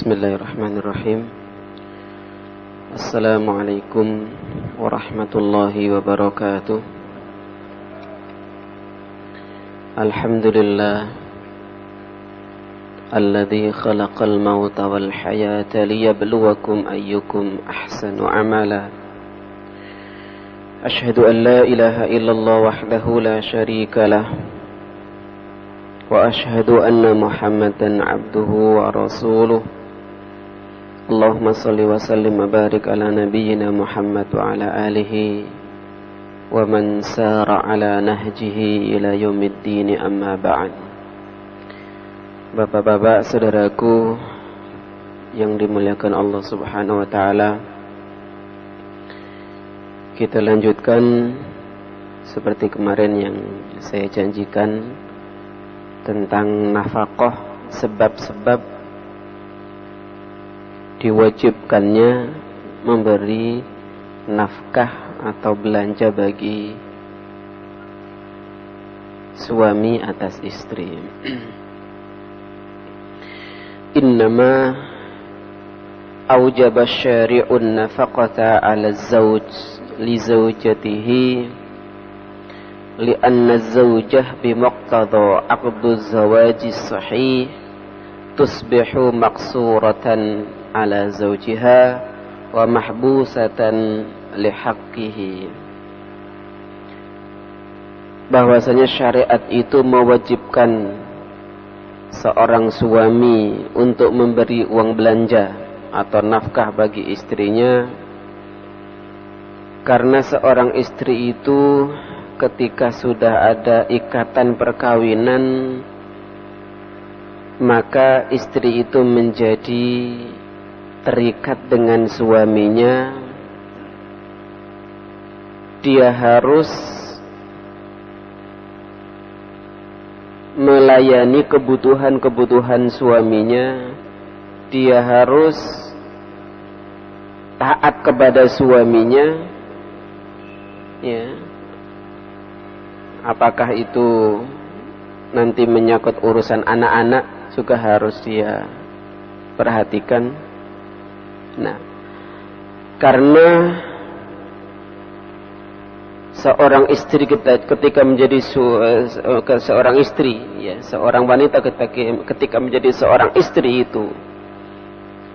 Bismillahirrahmanirrahim. Assalamualaikum warahmatullahi wabarakatuh. Alhamdulillah alladzi khalaqal mauta wal hayata liyabluwakum ayyukum ahsanu amala. Ashhadu an la ilaha illallah wahdahu la syarika lah. Wa ashhadu anna Muhammadan abduhu wa rasuluh. Allahumma salli wa sallim wa barik ala nabiyyina Muhammad wa ala alihi wa man sara ala nahjihi ila yaumiddin, amma ba'd. Bapak-bapak, saudaraku yang dimuliakan Allah Subhanahu wa taala, kita lanjutkan seperti kemarin yang saya janjikan tentang nafkah, sebab-sebab diwajibkannya memberi nafkah atau belanja bagi suami atas istri. Innama aujaba syari'un nafaqata 'ala az-zawj li zawjatihi li'anna az-zawjah bimuqtada 'aqduz zawajis sahih tusbihu maqsuratan 'ala zawjiha wa mahbusatan lihaqqihi. Bahwasanya syariat itu mewajibkan seorang suami untuk memberi uang belanja atau nafkah bagi istrinya, karena seorang istri itu ketika sudah ada ikatan perkawinan, maka istri itu menjadi terikat dengan suaminya. Dia harus melayani kebutuhan-kebutuhan suaminya. Dia harus taat kepada suaminya, ya. Apakah itu nanti menyangkut urusan anak-anak, juga harus dia perhatikan. Nah, karena seorang istri ketika menjadi seorang istri, ya, seorang wanita ketika menjadi seorang istri itu,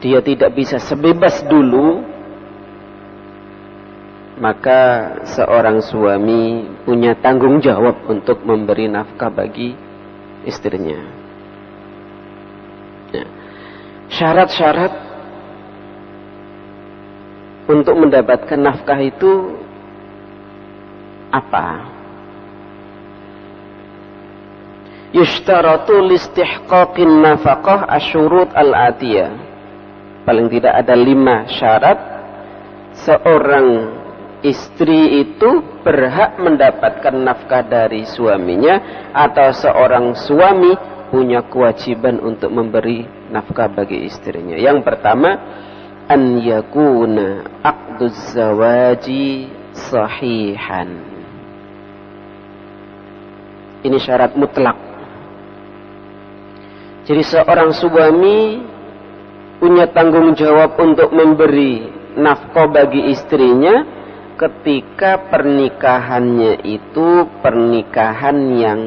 dia tidak bisa sebebas dulu. Maka seorang suami punya tanggung jawab untuk memberi nafkah bagi istrinya. Ya. Syarat-syarat untuk mendapatkan nafkah itu apa? Yushtaratu listihqaqin nafaqah asyurut al-atiyah. Paling tidak ada 5 syarat seorang istri itu berhak mendapatkan nafkah dari suaminya, atau seorang suami punya kewajiban untuk memberi nafkah bagi istrinya. Yang pertama, an yakuna aqduz zawaji sahihan. Ini syarat mutlak. Jadi seorang suami punya tanggung jawab untuk memberi nafkah bagi istrinya ketika pernikahannya itu pernikahan yang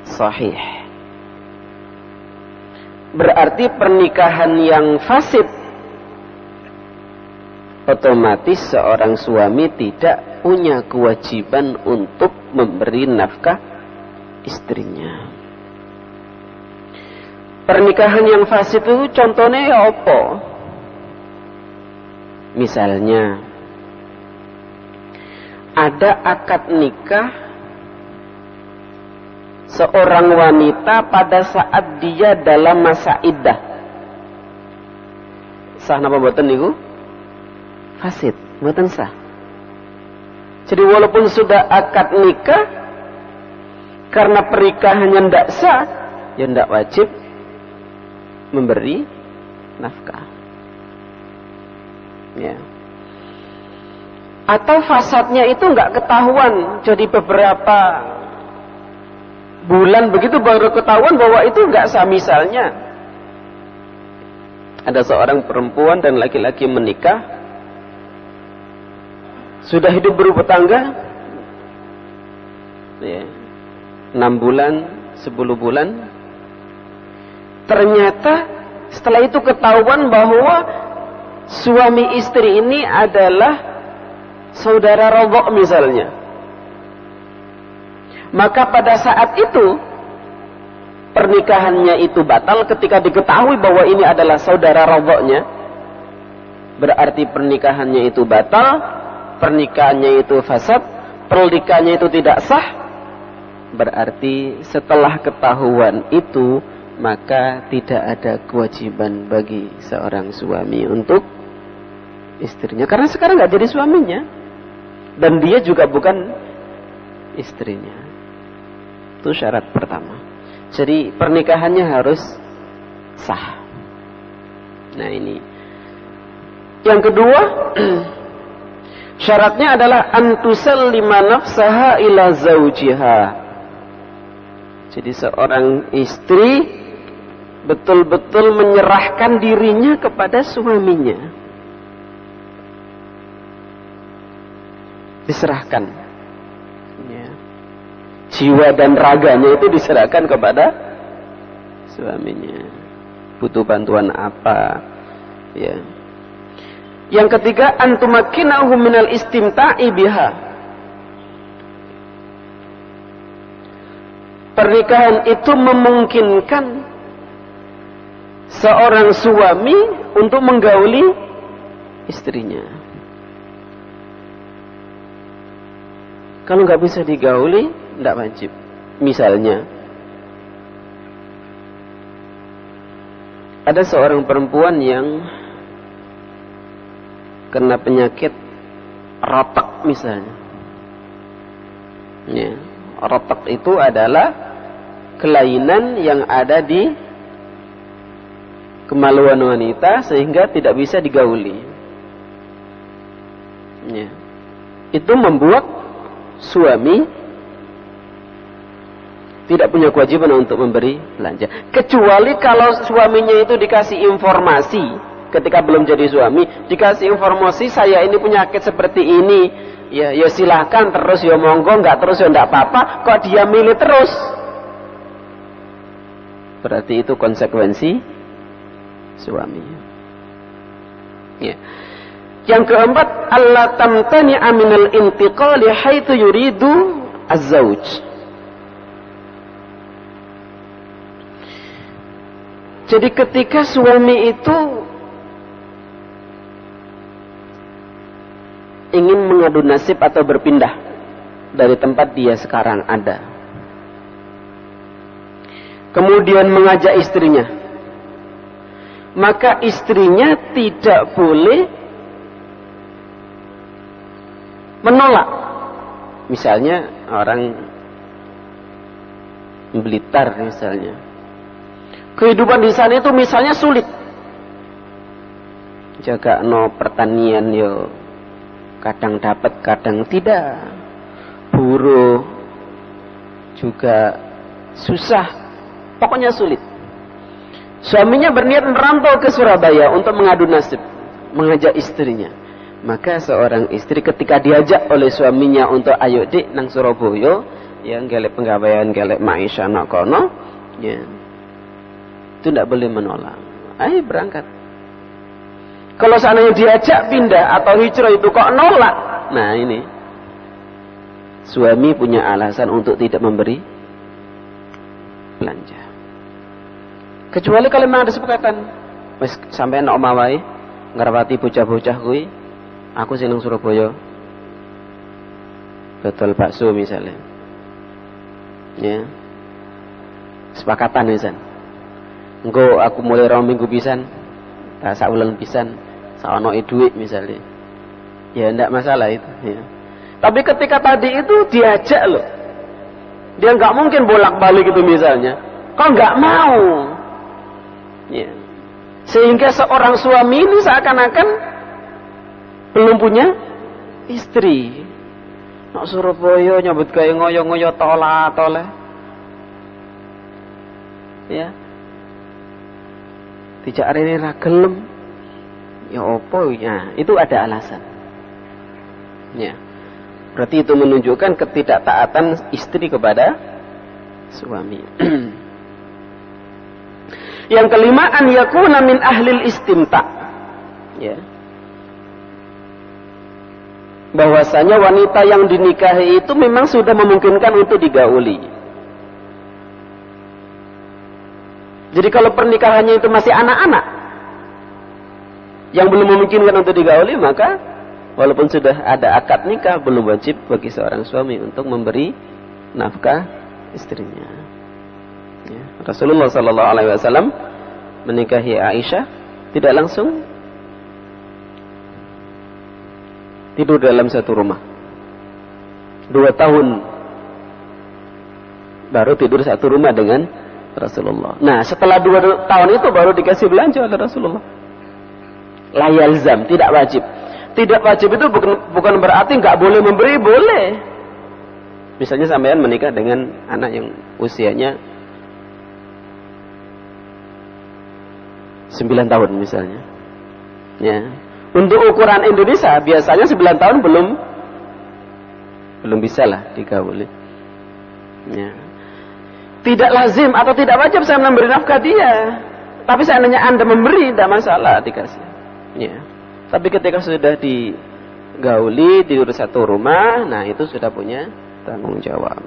sahih. Berarti pernikahan yang fasid, otomatis seorang suami tidak punya kewajiban untuk memberi nafkah istrinya. Pernikahan yang fasid itu contohnya apa? Misalnya ada akad nikah seorang wanita pada saat dia dalam masa iddah. Sah napa mboten niku? Fasid, mboten sah. Jadi walaupun sudah akad nikah, karena pernikahannya ndak sah, ya ndak wajib memberi nafkah. Ya. Atau fasadnya itu nggak ketahuan, jadi beberapa bulan begitu baru ketahuan bahwa itu nggak sah. Misalnya ada seorang perempuan dan laki-laki menikah, sudah hidup berumah tangga, ya, 6 bulan, 10 bulan. Ternyata setelah itu ketahuan bahwa suami istri ini adalah saudara rodok misalnya. Maka pada saat itu pernikahannya itu batal ketika diketahui bahwa ini adalah saudara rodoknya. Berarti pernikahannya itu batal, pernikahannya itu fasad, pernikahannya itu tidak sah. Berarti setelah ketahuan itu, maka tidak ada kewajiban bagi seorang suami untuk istrinya, karena sekarang nggak jadi suaminya dan dia juga bukan istrinya. Itu syarat pertama. Jadi pernikahannya harus sah. Nah ini. Yang kedua, syaratnya adalah antusallima nafsaha ila zaujiha. Jadi seorang istri betul-betul menyerahkan dirinya kepada suaminya. Diserahkan. Jiwa dan raganya itu diserahkan kepada suaminya. Butuh bantuan apa, ya. Yang ketiga, antumakkinahu minal istimta'i biha. Pernikahan itu memungkinkan seorang suami untuk menggauli istrinya. Kalau nggak bisa digauli, tidak wajib. Misalnya, ada seorang perempuan yang kena penyakit rotak misalnya. Ya, rotak itu adalah kelainan yang ada di kemaluan wanita sehingga tidak bisa digauli. Ya. Itu membuat suami tidak punya kewajiban untuk memberi belanja, kecuali kalau suaminya itu dikasih informasi ketika belum jadi suami, dikasih informasi saya ini penyakit seperti ini, ya silahkan terus, ya monggo, nggak terus ya nggak apa-apa. Kok dia milih terus, berarti itu konsekuensi suami. Ya. Yang keempat, Allah tamtani aminal intiqali haitsu yuridu az-zauj. Jadi ketika suami itu ingin mengadu nasib atau berpindah dari tempat dia sekarang ada, kemudian mengajak istrinya, maka istrinya tidak boleh menolak. Misalnya orang Blitar misalnya, kehidupan di sana itu misalnya sulit, jaga no pertanian yo kadang dapat kadang tidak, buruh juga susah, pokoknya sulit. Suaminya berniat merantau ke Surabaya untuk mengadu nasib, mengajak istrinya. Maka seorang istri ketika diajak oleh suaminya untuk ayo dik nang Surabaya, yang gelek penggawean, gelek maisha nak kono, ya, itu tidak boleh menolak. Ayo berangkat. Kalau seandainya diajak pindah atau hijrah itu kok nolak, nah ini suami punya alasan untuk tidak memberi belanja. Kecuali kalau memang ada sepakatan, wis sampean nak omah wae ngrapati bocah-bocah kuwi, aku sing nang Surabaya betul bakso misalnya, ya sepakatan misalnya. Engko aku mulai 2 minggu pisan, tak sak wulan pisan, saono duit misalnya. Ya ndak masalah itu, ya. Tapi ketika tadi itu diajak loh, dia nggak mungkin bolak-balik itu misalnya. Kok nggak mau? Ya. Sehingga seorang suami ini seakan-akan belum punya istri. Nak Surabaya nyambut gawe ngoyo-ngoyo toleh. Ya. Dijak arene ra gelem. Ya opo ya, itu ada alasan. Ya. Berarti itu menunjukkan ketidaktaatan istri kepada suami. Yang kelima, an yakuna min ahlil istimta. Ya. Bahwasanya wanita yang dinikahi itu memang sudah memungkinkan untuk digauli. Jadi kalau pernikahannya itu masih anak-anak yang belum memungkinkan untuk digauli, maka walaupun sudah ada akad nikah, belum wajib bagi seorang suami untuk memberi nafkah istrinya. Ya. Rasulullah Sallallahu Alaihi Wasallam menikahi Aisyah tidak langsung tidur dalam satu rumah. 2 tahun baru tidur satu rumah dengan Rasulullah. Nah, setelah 2 tahun itu baru dikasih belanja oleh Rasulullah. La yalzam, tidak wajib. Tidak wajib itu bukan berarti nggak boleh memberi, boleh. Misalnya sampean menikah dengan anak yang usianya 9 tahun misalnya. Ya. Untuk ukuran Indonesia biasanya 9 tahun belum bisa lah digauli. Ya. Tidak lazim atau tidak wajib saya memberi nafkah dia. Tapi seandainya Anda memberi, tidak masalah dikasih. Ya. Tapi ketika sudah digauli, tidur satu rumah, nah itu sudah punya tanggung jawab.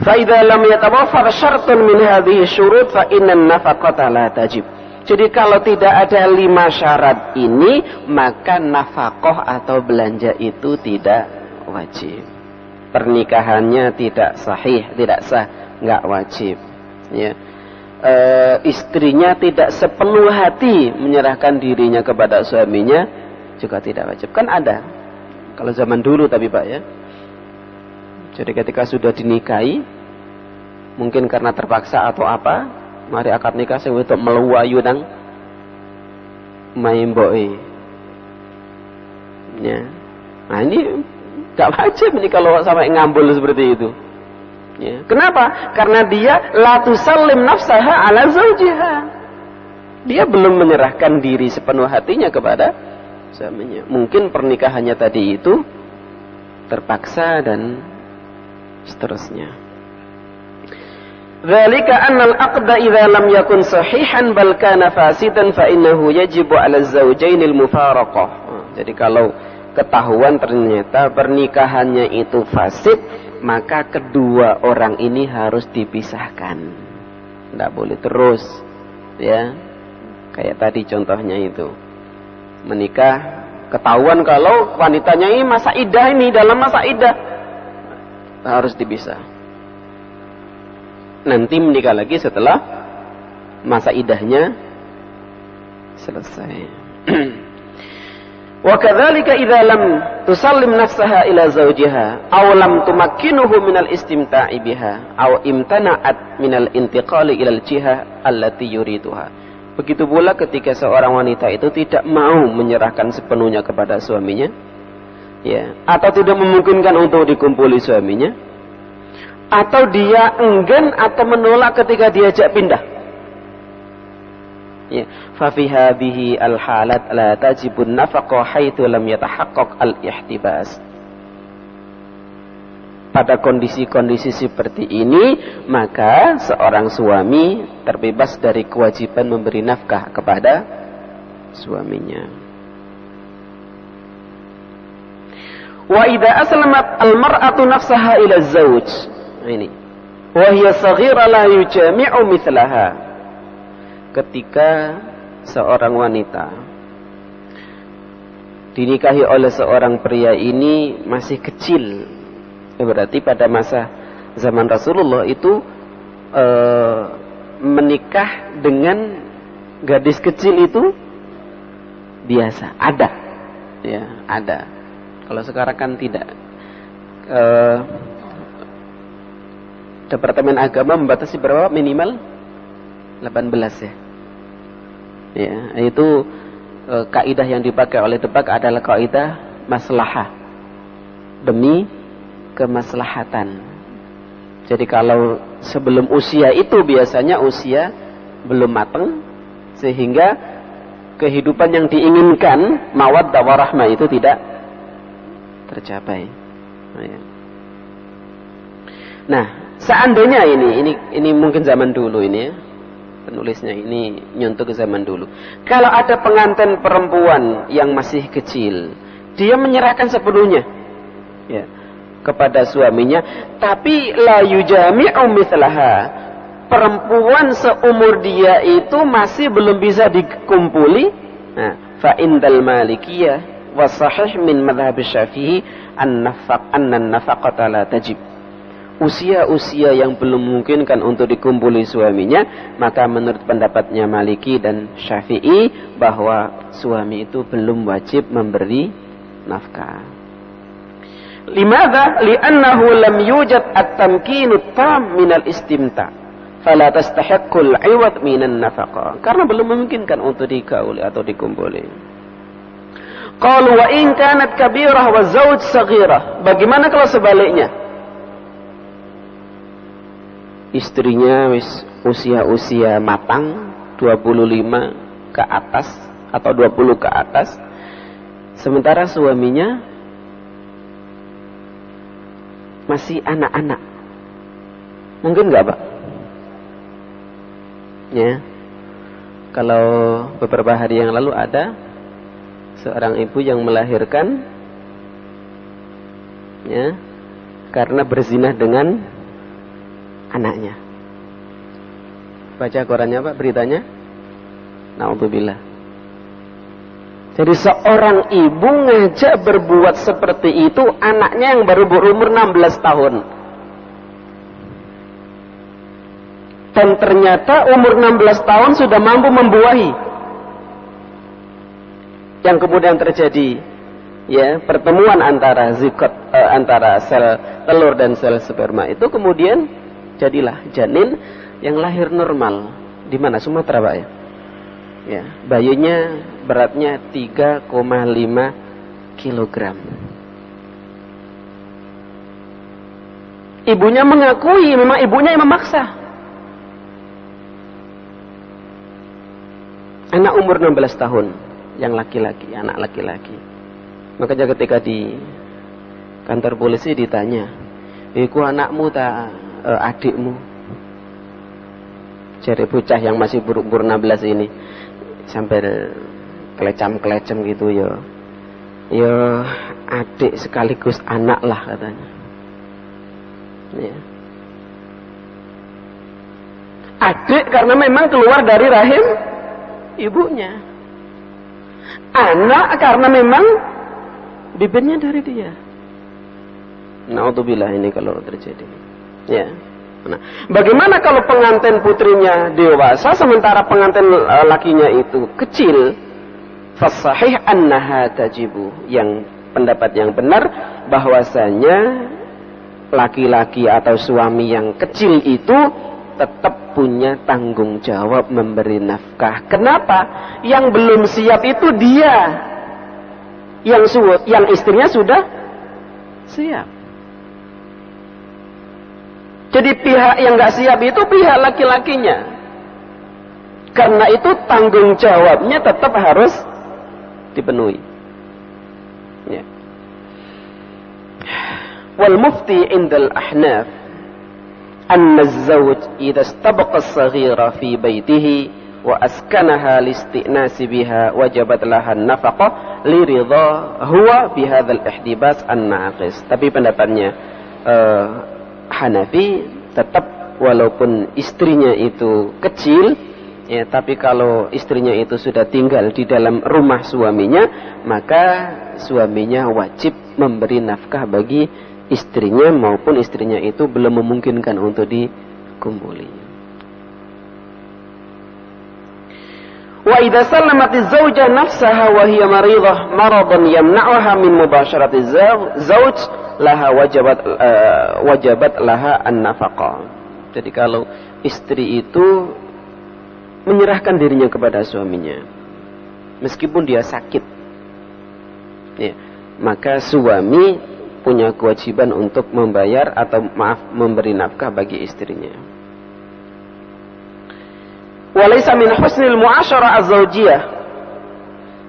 فَإِذَا لَمْ يَتَوَفَّرْ شَرْطٌ مِنْ هَذِهِ الشُّرُوطِ فَإِنَّ النَّفَقَةَ لَا تَجِبُ. Jadi kalau tidak ada 5 syarat ini, maka nafkah atau belanja itu tidak wajib. Pernikahannya tidak sahih, tidak sah, nggak wajib. Ya. Istrinya tidak sepenuh hati menyerahkan dirinya kepada suaminya, juga tidak wajib. Kan ada. Kalau zaman dulu tapi Pak ya. Jadi ketika sudah dinikahi, mungkin karena terpaksa atau apa, mari akad nikah sing wedok meluwayu nang maimboe. Ya. Nah ini gak wajib nih kalau sampai ngambul seperti itu. Ya. Kenapa? Karena dia la tusallim nafsaha ala zawjiha. Dia belum menyerahkan diri sepenuh hatinya kepada suaminya. Mungkin pernikahannya tadi itu terpaksa dan seterusnya. Dzalika anna al-aqda idza lam yakun sahihan bal kana fasidan fa innahu yajibu 'ala az-zawjainil mufaraqah. Jadi kalau ketahuan ternyata pernikahannya itu fasid, maka kedua orang ini harus dipisahkan. Tidak boleh terus, ya. Kayak tadi contohnya itu. Menikah, ketahuan kalau wanitanya ini masa iddah, ini dalam masa iddah, harus dipisah. Nanti menikah lagi setelah masa iddahnya selesai. Wa kadzalika idza lam tusallim nafsaha ila zawjiha aw lam tumakkinuhu minal istimta'i biha aw imtana'at minal intiqali ila al-jihah allati yuriduha. Begitu pula ketika seorang wanita itu tidak mau menyerahkan sepenuhnya kepada suaminya, ya, atau tidak memungkinkan untuk dikumpuli suaminya, atau dia enggan atau menolak ketika diajak pindah. Ya, fa fi hadhihi al-halat la tajibun nafaqah haitsu lam yatahaqqaq al-ihtibas. Pada kondisi-kondisi seperti ini, maka seorang suami terbebas dari kewajiban memberi nafkah kepada suaminya. Wa idza aslamat al-mar'atu nafsaha ila az-zawj. Ini. Wa hiya saghira la yujami'u mithlaha. Ketika seorang wanita dinikahi oleh seorang pria ini masih kecil, berarti pada masa zaman Rasulullah itu menikah dengan gadis kecil itu biasa, ada, ya ada. Kalau sekarang kan tidak. Departemen Agama membatasi berapa minimal 18 ya. Ya, itu kaidah yang dipakai oleh Depak adalah kaidah maslahah demi kemaslahatan. Jadi kalau sebelum usia itu biasanya usia belum matang, sehingga kehidupan yang diinginkan mawaddah warahmah itu tidak tercapai. Nah, seandainya ini mungkin zaman dulu ini ya, penulisnya ini nyontoh ke zaman dulu. Kalau ada pengantin perempuan yang masih kecil, dia menyerahkan sepenuhnya ya kepada suaminya, tapi la yujami'u mithlaha, perempuan seumur dia itu masih belum bisa dikumpuli. Nah, fa indal malikiyah wa sahih min madhhab Syafi'i anna nafaqata la tajib. Usia-usia yang belum memungkinkan untuk dikumpuli suaminya, maka menurut pendapatnya Maliki dan Syafi'i bahwa suami itu belum wajib memberi nafkah. Limadha? Li'annahu lam yujad at-tamkinu tam minal istimta, fala tastahiqqul 'iwad minan nafaqah. Karena belum memungkinkan untuk dikauli atau dikumpuli. Qalu wa in kanat kabirah wa zawj saghirah. Bagaimana kalau sebaliknya? Istrinya usia matang, 25 ke atas atau 20 ke atas, sementara suaminya masih anak-anak. Mungkin nggak, Pak? Ya. Kalau beberapa hari yang lalu ada seorang ibu yang melahirkan ya karena berzinah dengan anaknya. Baca korannya, Pak, beritanya. Na'udzubillah. Jadi seorang ibu ngajak berbuat seperti itu anaknya yang baru berumur 16 tahun. Dan ternyata umur 16 tahun sudah mampu membuahi. Yang kemudian terjadi ya pertemuan antara zigot antara sel telur dan sel sperma itu kemudian jadilah janin yang lahir normal. Di mana? Sumatera, Pak ya? Ya, bayinya beratnya 3,5 kilogram. Ibunya mengakui memang ibunya yang memaksa. Anak umur 16 tahun yang laki-laki, anak laki-laki. Makanya ketika di kantor polisi ditanya, "Iku anakmu tak adikmu?" Jadi bocah yang masih berumur 16 ini sampai kelecam-kelecam gitu ya. Ya adik sekaligus anak lah katanya. Ya. Adik karena memang keluar dari rahim ibunya. Anak karena memang bibirnya dari dia. Na'udzubillah ini kalau terjadi. Ya. Nah, bagaimana kalau pengantin putrinya dewasa sementara pengantin lakinya itu kecil? Fasahih annaha tajibu. Yang pendapat yang benar bahwasanya laki-laki atau suami yang kecil itu tetap punya tanggung jawab memberi nafkah. Kenapa? Yang belum siap itu dia. Yang istrinya sudah siap. Jadi pihak yang nggak siap itu pihak laki-lakinya. Karena itu tanggung jawabnya tetap harus dipenuhi. Ya. Wal mufti indal ahnaf anna az-zawj idza istabaqa as-saghira fi baytihi wa askanaha listi'nasi biha wajabat laha an-nafaqah li ridha huwa bi hadzal ihdibas an-naqis. Tapi pendapatnya Hanafi tetap walaupun istrinya itu kecil ya, tapi kalau istrinya itu sudah tinggal di dalam rumah suaminya, maka suaminya wajib memberi nafkah bagi istrinya maupun istrinya itu belum memungkinkan untuk dikumpuli. Wa idza sallamatiz zawja nafsaha wa hiya maridah maradan yamna'uha min mubasharatiz zawj laha wajabat laha an-nafaqah. Jadi kalau istri itu menyerahkan dirinya kepada suaminya meskipun dia sakit ya, maka suami punya kewajiban untuk membayar atau memberi nafkah bagi istrinya. Walaysa min husnil mu'asyarah az-zawjiyah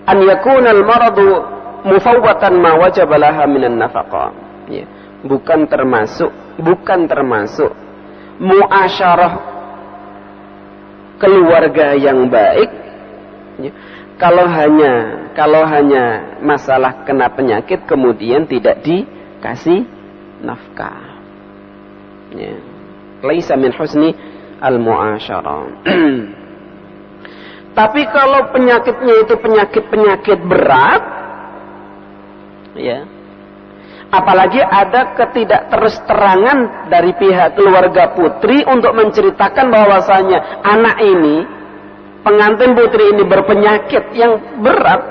an yakuna al-maradu mufawwatan ma wajaba laha minan nafaqah. Ya. Bukan termasuk mu'asyarah keluarga yang baik, ya, kalau hanya masalah kena penyakit kemudian tidak dikasih nafkah. Ya. Laisa min husni al-mu'asyarah. Tapi kalau penyakitnya itu penyakit berat, ya, apalagi ada ketidakterus-terangan dari pihak keluarga putri untuk menceritakan bahwasanya anak ini, pengantin putri ini berpenyakit yang berat,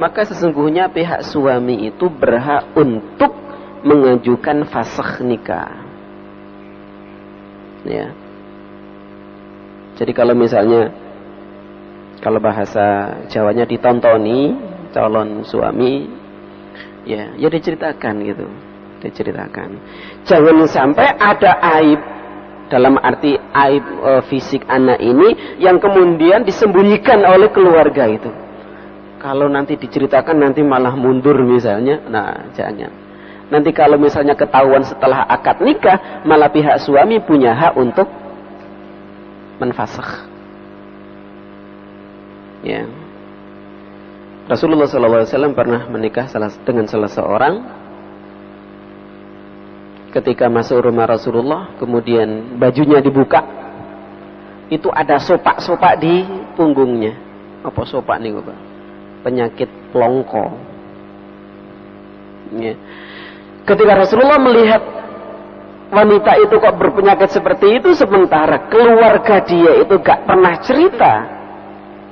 maka sesungguhnya pihak suami itu berhak untuk mengajukan fasakh nikah. Ya. Jadi kalau misalnya, kalau bahasa Jawanya ditontoni calon suami, ya diceritakan gitu, diceritakan. Jangan sampai ada aib, dalam arti aib fisik anak ini yang kemudian disembunyikan oleh keluarga itu. Kalau nanti diceritakan nanti malah mundur misalnya, nah jangan. Nanti kalau misalnya ketahuan setelah akad nikah, malah pihak suami punya hak untuk menfasakh. Ya. Rasulullah SAW pernah menikah dengan salah seorang. Ketika masuk rumah Rasulullah, kemudian bajunya dibuka, itu ada sopak-sopak di punggungnya. Apa sopak nih, Bapak? Penyakit plongko. Ya. Ketika Rasulullah melihat wanita itu kok berpenyakit seperti itu, sementara keluarga dia itu gak pernah cerita,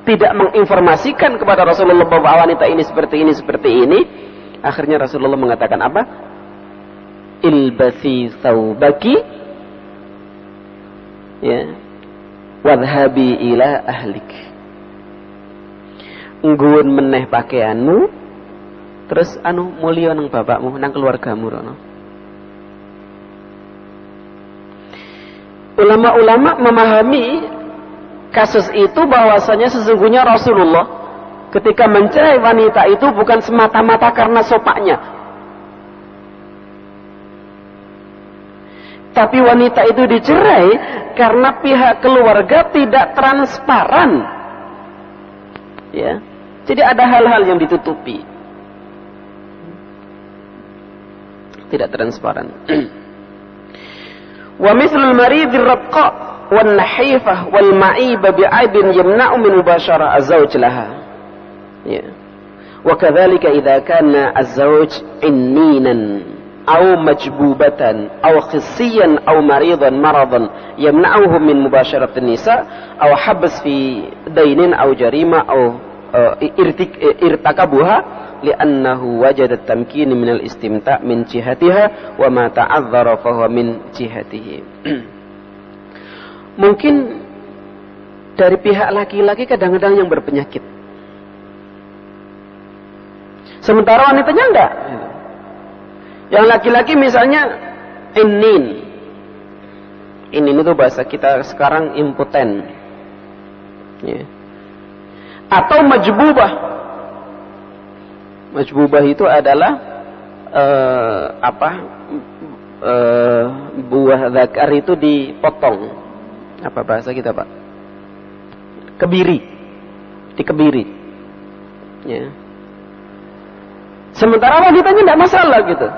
tidak menginformasikan kepada Rasulullah bahwa wanita ini seperti ini, akhirnya Rasulullah mengatakan apa? Ilbasi thawbaki, ya, wadhabi ila ahlik. Ngguun meneh pakaianmu, terus mulia nang bapakmu, nang keluargamu rono. Ulama-ulama memahami kasus itu bahwasanya sesungguhnya Rasulullah ketika mencerai wanita itu bukan semata-mata karena sopaknya, tapi wanita itu dicerai karena pihak keluarga tidak transparan. Ya, jadi ada hal-hal yang ditutupi, tidak transparan. Wa mithlul marid ar-raqqa wan nahifah wal ma'ib bi'aibin yamna'u min mubasharah az-zawj laha. Ya. Wa kadzalika idza kana az-zawj inninan aw majbubatan aw khissiyan aw maridan maradan yamna'uhu min mubasharatin nisa aw habs fi dainin aw jarima aw irtakabuha li'annahu wajada tamkin min al-istimta' min jihatiha wa ma ta'azzara fa huwa min jihatihi. Mungkin dari pihak laki-laki kadang-kadang yang berpenyakit, sementara wanitanya enggak. Yang laki-laki misalnya innin itu bahasa kita sekarang impoten, ya. Atau majbubah. Majbubah itu adalah buah zakar itu dipotong. Apa bahasa kita, Pak? Kebiri. Dikebiri. Ya. Sementara wanitanya tidak masalah gitu.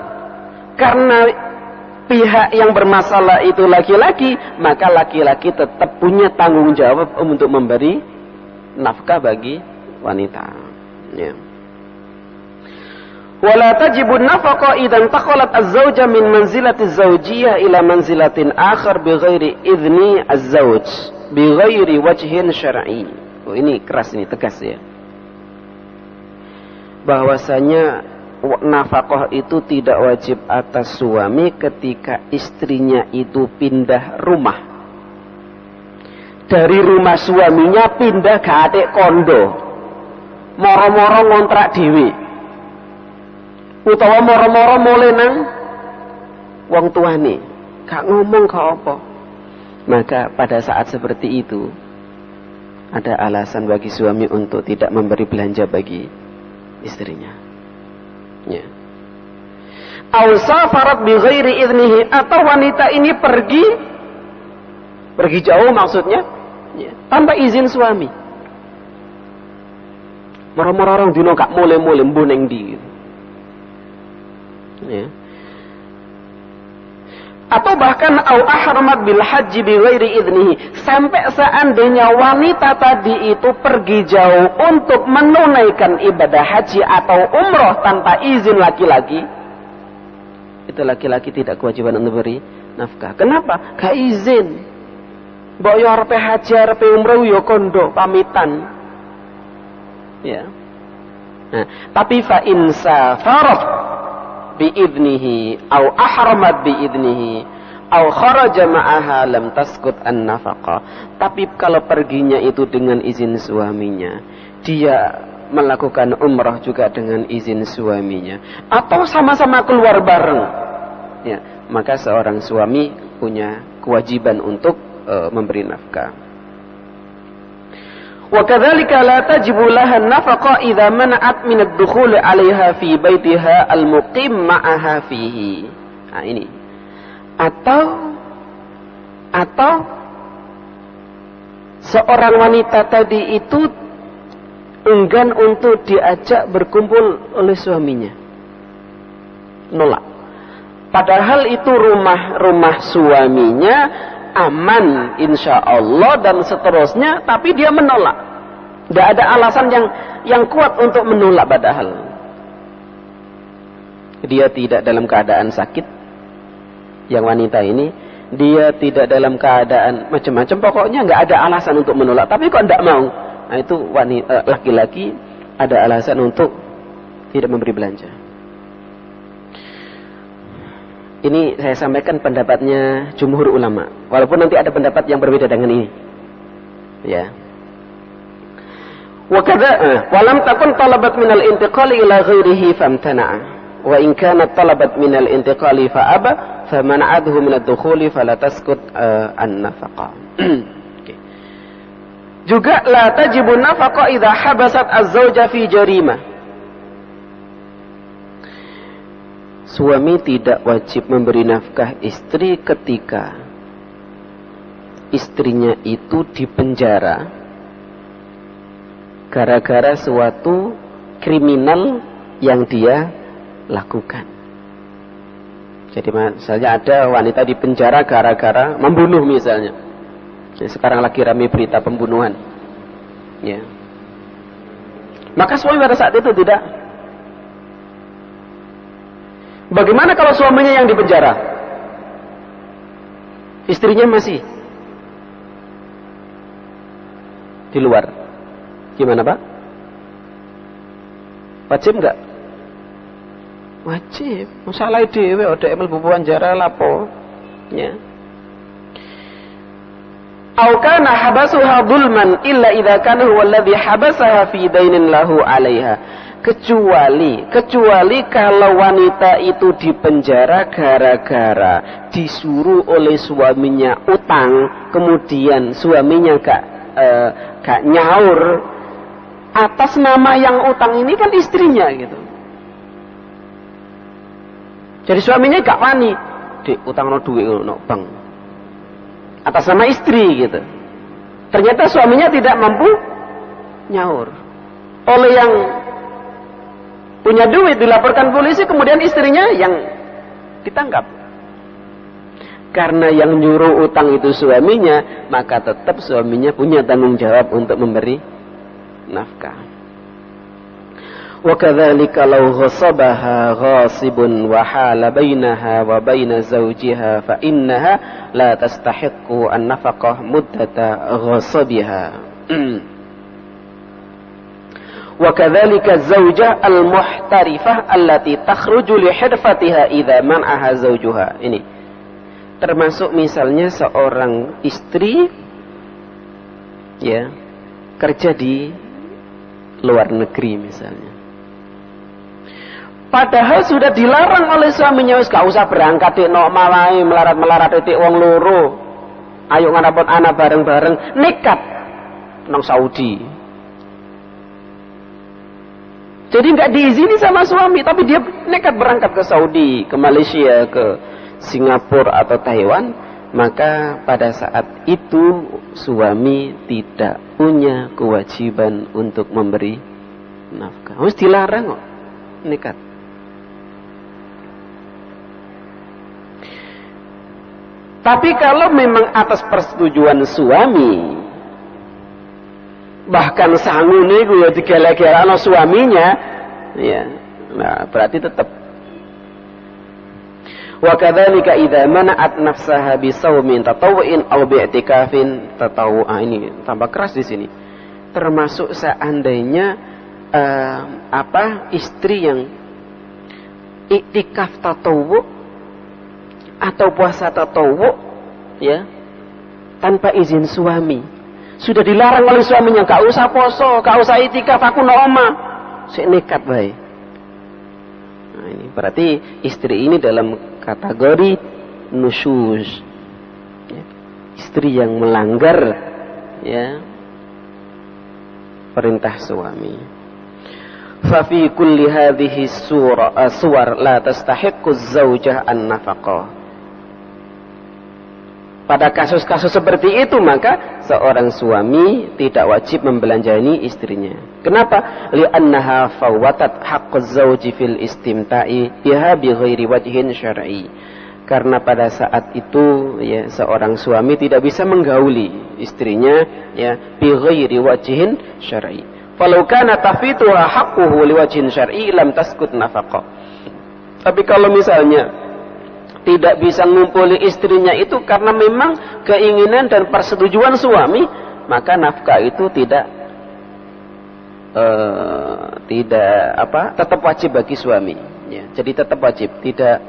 Karena pihak yang bermasalah itu laki-laki, maka laki-laki tetap punya tanggung jawab untuk memberi nafkah bagi wanita. Ya. Wala tajibun nafaqah idan taqalat az-zawja min manzilati az-zawjiyah ila manzilatin akhar bighairi idzni az-zawj bighairi wajhin syar'i. Oh, ini keras, ini tegas ya. Bahwasanya nafkah itu tidak wajib atas suami ketika istrinya itu pindah rumah. Dari rumah suaminya pindah ke adik kondo. Moro-moro ngontrak dhewe. Utawa moro-moro mulai nang wong tuane, gak ngomong gak apa. Maka pada saat seperti itu, ada alasan bagi suami untuk tidak memberi belanja bagi istrinya. Ya. Aw safarat bi ghairi idnihi, atau wanita ini pergi jauh maksudnya, ya, tanpa izin suami. Moro-moro orang dino gak mulai-mulai mbuneng di. Ya. Atau bahkan au ahramat bil haji bi ghairi idnihi, sampai seandainya wanita tadi itu pergi jauh untuk menunaikan ibadah haji atau umroh tanpa izin laki-laki, itu laki-laki tidak kewajiban untuk beri nafkah. Kenapa? Gak izin. Mbok yo arepe haji arepe umroh yo kondo pamitan. Ya. Nah, tapi fa in safarat bi idnihi au ahramat bi idnihi au kharaja ma'aha lam taskut an nafaqah. Tapi kalau perginya itu dengan izin suaminya, dia melakukan umrah juga dengan izin suaminya, atau sama-sama keluar bareng, ya, maka seorang suami punya kewajiban untuk memberi nafkah. Wa kadzalika la tajibu laha an-nafaqah idza mana'at min ad-dukhul 'alayha fi baitiha al-muqim ma'aha fihi. Nah ini. Atau seorang wanita tadi itu enggan untuk diajak berkumpul oleh suaminya. Nolak. Padahal itu rumah suaminya aman insyaallah dan seterusnya, tapi dia menolak. Tidak ada alasan yang kuat untuk menolak, padahal dia tidak dalam keadaan sakit. Yang wanita ini dia tidak dalam keadaan macam-macam, pokoknya nggak ada alasan untuk menolak, tapi kok tidak mau. Nah itu wanita, laki-laki ada alasan untuk tidak memberi belanja. Ini saya sampaikan pendapatnya jumhur ulama, walaupun nanti ada pendapat yang berbeda dengan ini. Ya. Wa kadza walam takun talabat minal intiqali ila ghairihi famtana'a. Wa in kanat talabat minal intiqali fa aba famana'adhu min ad-dukhuli fala taskut an-nafaqah. Okay. Juga la tajibu nafaqah idza habasat az-zawja fi jarimah. Suami tidak wajib memberi nafkah istri ketika istrinya itu dipenjara gara-gara suatu kriminal yang dia lakukan. Jadi misalnya ada wanita dipenjara gara-gara membunuh misalnya. Jadi sekarang lagi ramai berita pembunuhan. Ya. Maka suami pada saat itu tidak. Bagaimana kalau suaminya yang dipenjara? Istrinya masih di luar. Gimana, Pak? Wajib enggak? Wajib. Masalah dhewe ada emel penjara lapo. Ya. Au kana habasuha dhulman illa idza kana huwa alladhi habasaha fi dainin lahu 'alaiha. Kecuali kalau wanita itu dipenjara gara-gara disuruh oleh suaminya utang, kemudian suaminya gak nyaur, atas nama yang utang ini kan istrinya gitu. Jadi suaminya gak wani, "Dik, utang no duit no bang." Atas nama istri gitu. Ternyata suaminya tidak mampu nyaur. Oleh yang punya duit dilaporkan polisi, kemudian istrinya yang ditangkap. Karena yang nyuruh utang itu suaminya, maka tetap suaminya punya tanggung jawab untuk memberi nafkah. Wa kadzalika law ghasabaha ghasibun wa hala bainaha wa baina zawjiha fa innaha la tastahiqqu an-nafaqah muddata ghasabiha. Wa kadzalika zaujah al-muhtarifah allati takhruju li hirfatiha idza man'aha zawjuha. Ini termasuk misalnya seorang istri ya kerja di luar negeri misalnya. Padahal sudah dilarang oleh suaminya, wis gak usah berangkat dik nok malahe melarat-melarat dik wong loro. Ayo ngarepot anak bareng-bareng, nekat. nang Saudi. Jadi nggak diizini sama suami, tapi dia nekat berangkat ke Saudi, ke Malaysia, ke Singapura atau Taiwan. Maka pada saat itu suami tidak punya kewajiban untuk memberi nafkah. Harus dilarang kok, nekat. Tapi kalau memang atas persetujuan suami, bahkan sangune gue digala-gala no suaminya, ya, nah berarti tetap. Wa kadzalika idza mana'at nafsaha bi shaumin tatawwu'in aw bi i'tikafin tatawwu'a, ini tambah keras di sini. Termasuk seandainya istri yang i'tikaf tatawwu' atau puasa tatawwu', ya, tanpa izin suami. Sudah dilarang oleh suaminya, gak usah poso, gak usah i'tikaf, aku no oma. Sik nekat bae. Nah, ini berarti istri ini dalam kategori nusyuz, ya, istri yang melanggar, ya, perintah suami. Fa fi kulli hadhihi suwar la tastahiqqu az-zawjah an-nafaqah. Pada kasus-kasus seperti itu maka seorang suami tidak wajib membelanjani istrinya. Kenapa? Li'annaha fawwatat haqqaz zawji fil istimta'i biha bighairi wajhin syar'i. Karena pada saat itu, ya, seorang suami tidak bisa menggauli istrinya, ya, bighairi wajhin syar'i. Falau kana tafituha haqquhu liwajhin syar'i lam taskut nafaqah. Tapi kalau misalnya tidak bisa ngumpuli istrinya itu karena memang keinginan dan persetujuan suami, maka nafkah itu tidak tetap wajib bagi suami, ya. Jadi tetap wajib, tidak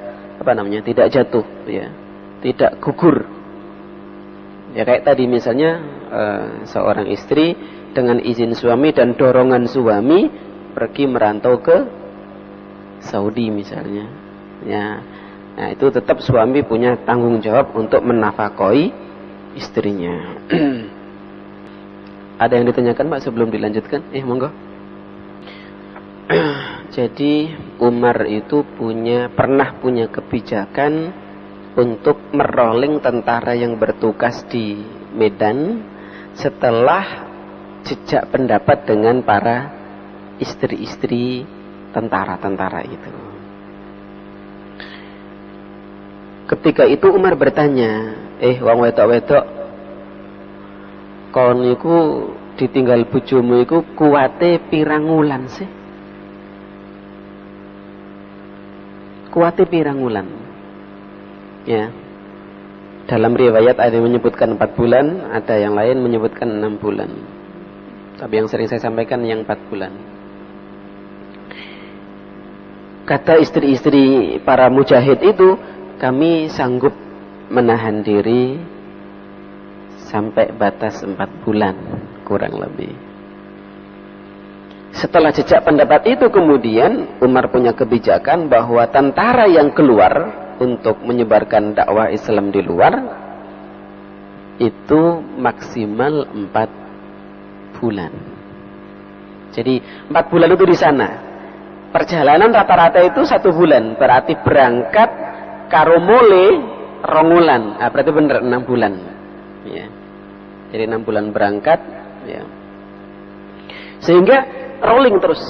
tidak jatuh, ya, tidak gugur. Ya kayak tadi misalnya seorang istri dengan izin suami dan dorongan suami pergi merantau ke Saudi misalnya, ya. Nah itu tetap suami punya tanggung jawab untuk menafkahi istrinya. Ada yang ditanyakan Pak sebelum dilanjutkan? Monggo. Jadi Umar itu pernah punya kebijakan untuk merolling tentara yang bertugas di Medan setelah jejak pendapat dengan para istri-istri tentara-tentara itu. Ketika itu Umar bertanya, wong wedok-wedok, kon iku ditinggal bojomu iku kuwate pirang wulan sih? Kuwate pirang wulan? Ya. Dalam riwayat ada yang menyebutkan 4 bulan, ada yang lain menyebutkan 6 bulan. Tapi yang sering saya sampaikan yang 4 bulan. Kata istri-istri para mujahid itu, kami sanggup menahan diri sampai batas 4 bulan kurang lebih. Setelah jejak pendapat itu kemudian Umar punya kebijakan bahwa tentara yang keluar untuk menyebarkan dakwah Islam di luar itu maksimal 4 bulan. Jadi 4 bulan itu di sana. Perjalanan rata-rata itu 1 bulan, berarti berangkat karo mule 2 wulan. Berarti bener 6 bulan. Ya. Jadi 6 bulan berangkat, ya. Sehingga rolling terus.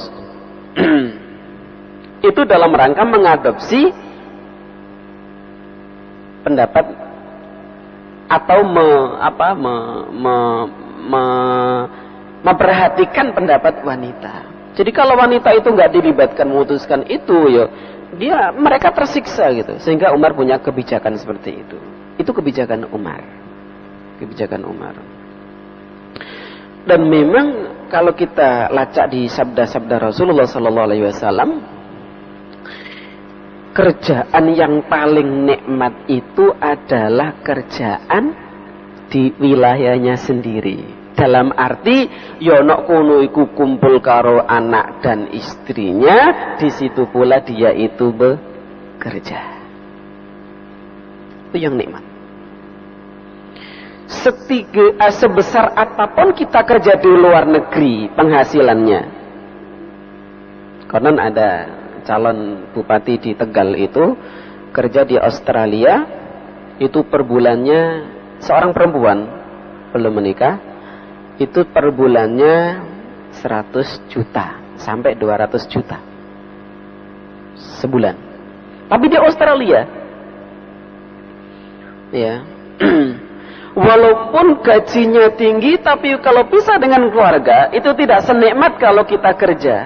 Itu dalam rangka mengadopsi pendapat atau memperhatikan pendapat wanita. Jadi kalau wanita itu nggak dilibatkan memutuskan itu, ya mereka tersiksa gitu. Sehingga Umar punya kebijakan seperti itu. Itu kebijakan Umar. Kebijakan Umar. Dan memang kalau kita lacak di sabda-sabda Rasulullah sallallahu alaihi wasallam, kerjaan yang paling nikmat itu adalah kerjaan di wilayahnya sendiri. Dalam arti yono kono iku kumpul karo anak dan istrinya, di situ pula dia itu bekerja. Itu yang nikmat. sebesar apapun kita kerja di luar negeri penghasilannya. Konon ada calon bupati di Tegal itu kerja di Australia, itu per bulannya seorang perempuan belum menikah, itu per bulannya 100 juta sampai 200 juta sebulan. Tapi di Australia, ya, walaupun gajinya tinggi, tapi kalau pisah dengan keluarga itu tidak senikmat kalau kita kerja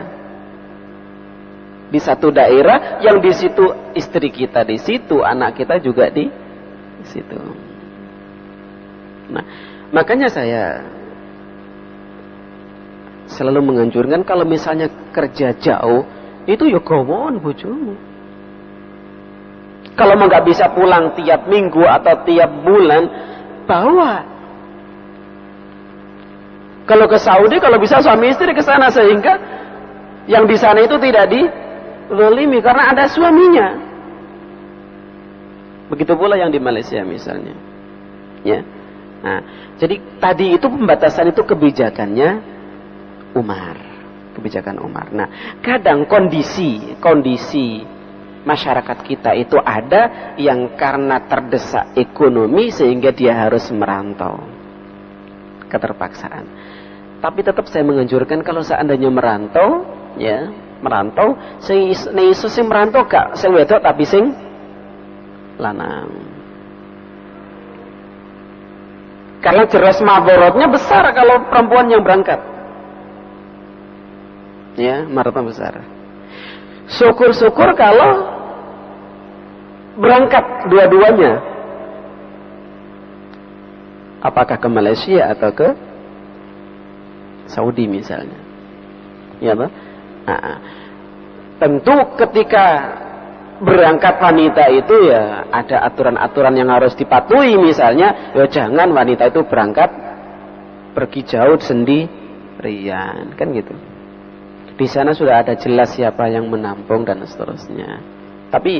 di satu daerah yang di situ istri kita di situ, anak kita juga di situ. Nah, makanya saya selalu menganjurkan kalau misalnya kerja jauh itu ya gawon bojomu. Kalau nggak bisa pulang tiap minggu atau tiap bulan, bawa. Kalau ke Saudi, kalau bisa suami istri ke sana, sehingga yang di sana itu tidak dizalimi karena ada suaminya. Begitu pula yang di Malaysia misalnya. Ya. Nah, jadi tadi itu pembatasan itu kebijakannya Umar, kebijakan Umar. Nah, kadang kondisi masyarakat kita itu ada yang karena terdesak ekonomi sehingga dia harus merantau, keterpaksaan. Tapi tetap saya menganjurkan kalau seandainya merantau, ya merantau, sing merantau gak sing wedok tapi sing lanang. Karena jelas madorotnya besar kalau perempuan yang berangkat. Ya, madorotnya besar. Syukur-syukur kalau berangkat dua-duanya. Apakah ke Malaysia atau ke Saudi misalnya. Ya, Pak? Nah, tentu ketika berangkat wanita itu ya ada aturan-aturan yang harus dipatuhi, misalnya ya jangan wanita itu berangkat pergi jauh sendirian, kan gitu. Di sana sudah ada jelas siapa yang menampung dan seterusnya. Tapi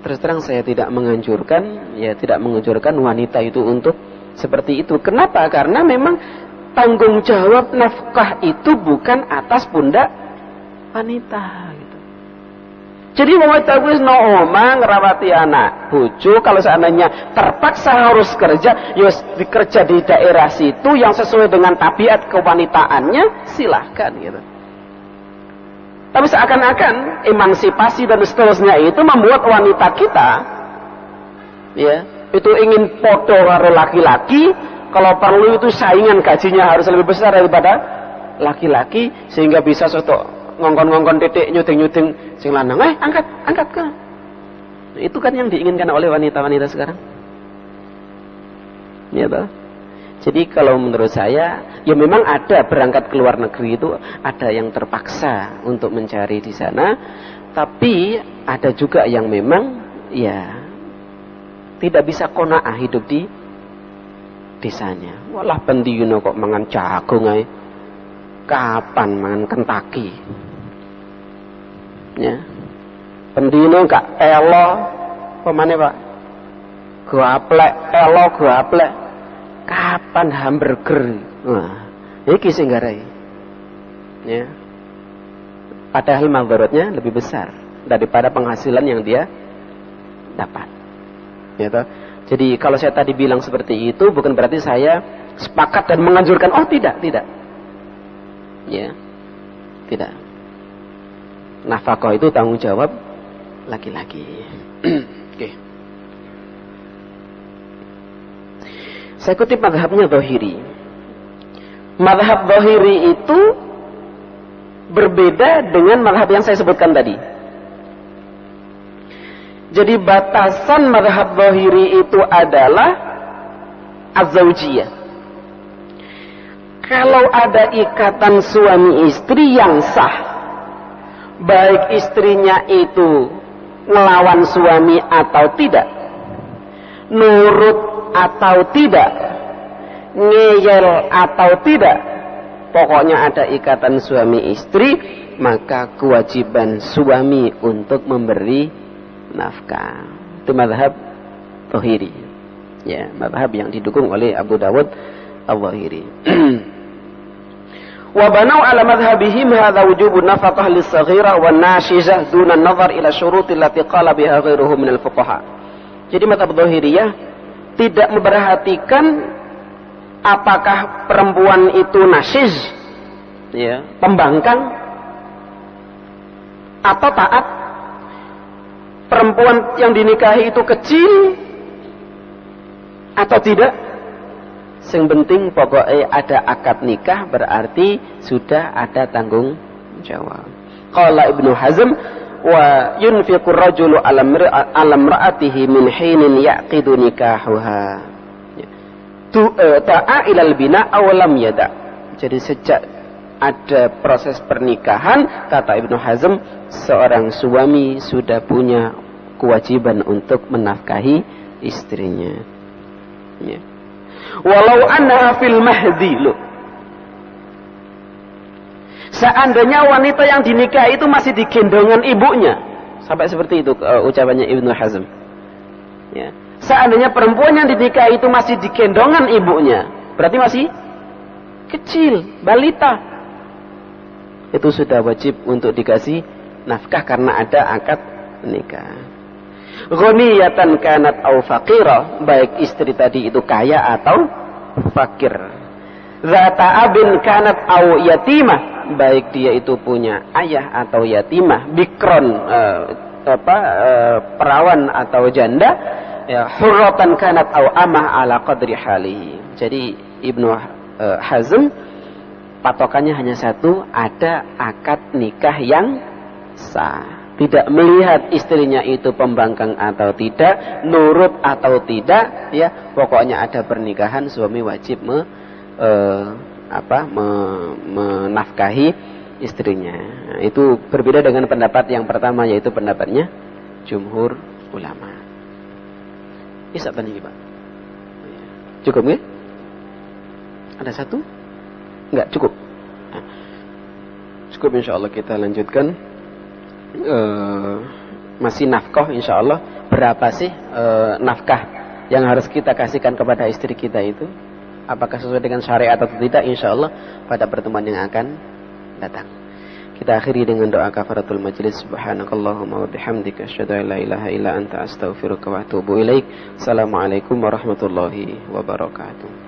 terus terang saya tidak menganjurkan wanita itu untuk seperti itu. Kenapa? Karena memang tanggung jawab nafkah itu bukan atas pundak wanita. Jadi wanita wis no omah ngerawati anak bojo, kalau seandainya terpaksa harus kerja, ya dikerja di daerah situ yang sesuai dengan tabiat kewanitaannya, silahkan gitu. Tapi seakan-akan emansipasi dan seterusnya itu membuat wanita kita, ya, itu ingin podo karo laki-laki, kalau perlu itu saingan gajinya harus lebih besar daripada laki-laki sehingga bisa soto ngongkon-ngongkon titik nyuding-nyuding sing lanang, angkat ke. Nah, itu kan yang diinginkan oleh wanita-wanita sekarang. Ya toh? Jadi kalau menurut saya, ya memang ada berangkat ke luar negeri itu ada yang terpaksa untuk mencari di sana, tapi ada juga yang memang ya tidak bisa qanaah hidup di desanya. Walah pendino kok mangan jagung ae. Kapan mangan Kentucky? Ya. Pendino gak elo pemane Pak? Gaplek, elo gaplek. Kapan hamburger? Wah, iki sing garai. Ya. Padahal madharatnya lebih besar daripada penghasilan yang dia dapat. Ya toh? Jadi kalau saya tadi bilang seperti itu bukan berarti saya sepakat dan menganjurkan, oh tidak. Ya, tidak. Nafkah itu tanggung jawab laki-laki. Oke. Saya kutip mazhabnya Dhahiri. Mazhab Dhahiri itu berbeda dengan mazhab yang saya sebutkan tadi. Jadi batasan mazhab Dhahiri itu adalah az-zaujiyah. Kalau ada ikatan suami istri yang sah, baik istrinya itu ngelawan suami atau tidak, nurut atau tidak, ngeyel atau tidak, pokoknya ada ikatan suami istri, maka kewajiban suami untuk memberi nafkah. Itu mazhab Dhahiri. Ya, mazhab yang didukung oleh Abu Dawud Al-Zahiri. Wa banau ala madhhabihim hadza wujubun nafaqah lis-saghira wan nashizah duna an-nazar ila syurutil lati qala biha ghairuhum minal fuqaha. Jadi mazhab Dzahiriyah tidak memperhatikan apakah perempuan itu nashiz, ya, pembangkang atau taat. Perempuan yang dinikahi itu kecil atau tidak. Yang penting pokoknya ada akad nikah, berarti sudah ada tanggung jawab. Qala Ibnu Hazm wa yunfiqu ar-rajulu ala imra'atihi min hinin yaqidu nikahuha. Ta'a ilal bina aw lam yada. Jadi sejak ada proses pernikahan, kata Ibnu Hazm, seorang suami sudah punya kewajiban untuk menafkahi istrinya. Ya. Walau annaha fil mahdi, loh. Seandainya wanita yang dinikahi itu masih di gendongan ibunya, sampai seperti itu ucapannya Ibnu Hazm. Ya. Seandainya perempuan yang dinikahi itu masih di gendongan ibunya, berarti masih kecil, balita. Itu sudah wajib untuk dikasih nafkah karena ada akad nikah. Ghaniyatan kanat au faqira, baik istri tadi itu kaya atau fakir. Zata abin kanat au yatimah, baik dia itu punya ayah atau yatimah. Bikron, perawan atau janda. Ya, hurratan kanat au amah ala qadri halihi. Jadi Ibnu Hazm patokannya hanya satu, ada akad nikah yang sah. Tidak melihat istrinya itu pembangkang atau tidak, nurut atau tidak, ya pokoknya ada pernikahan, suami wajib menafkahi istrinya. Nah, itu berbeda dengan pendapat yang pertama, yaitu pendapatnya jumhur ulama. Bisa tanya Pak? Cukup nggak? Ada satu? Enggak, cukup. Nah, cukup, insya Allah kita lanjutkan. Masih nafkah, insya Allah. Berapa sih nafkah yang harus kita kasihkan kepada istri kita itu? Apakah sesuai dengan syariat atau tidak? Insya Allah pada pertemuan yang akan datang. Kita akhiri dengan doa kafaratul majlis. Subhanakallahumma wa bihamdika asyhadu an la ilaha illa anta astaghfiruka wa atubu ilaik. Assalamualaikum warahmatullahi wabarakatuh.